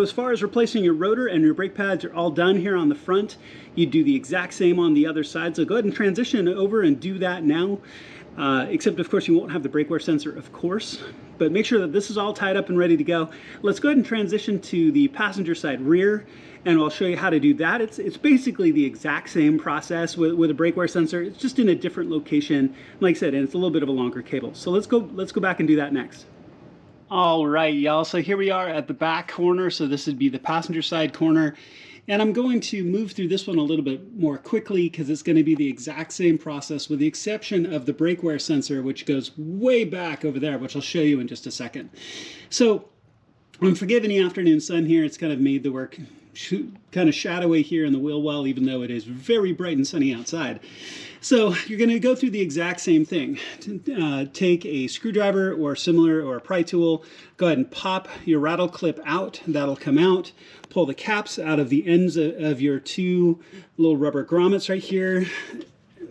As far as replacing your rotor and your brake pads are all done here on the front, you do the exact same on the other side. So go ahead and transition over and do that now. Except of course you won't have the brake wear sensor, of course, but make sure that this is all tied up and ready to go. Let's go ahead and transition to the passenger side rear, and I'll show you how to do that. It's basically the exact same process with a brake wear sensor. It's just in a different location, like I said, and it's a little bit of a longer cable. So let's go back and do that next. All right, y'all, so here we are at the back corner. So this would be the passenger side corner. And I'm going to move through this one a little bit more quickly because it's going to be the exact same process with the exception of the brake wear sensor, which goes way back over there, which I'll show you in just a second. So I'm forgiving the afternoon sun here. It's kind of made the work kind of shadowy here in the wheel well, even though it is very bright and sunny outside. So you're going to go through the exact same thing. Take a screwdriver or similar or a pry tool, go ahead and pop your rattle clip out. That'll come out. Pull the caps out of the ends of your two little rubber grommets right here.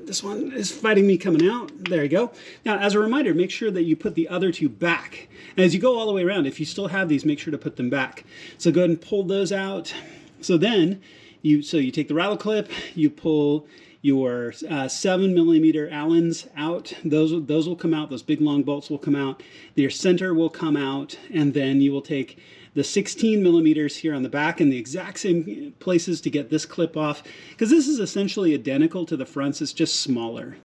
This one is fighting me coming out. There you go. Now, as a reminder, make sure that you put the other two back. And as you go all the way around, if you still have these, make sure to put them back. So go ahead and pull those out. So then, you take the rattle clip, you pull your 7mm Allens out. Those will come out. Those big long bolts will come out. Your center will come out, and then you will take the 16mm here on the back in the exact same places to get this clip off, because this is essentially identical to the fronts. It's just smaller.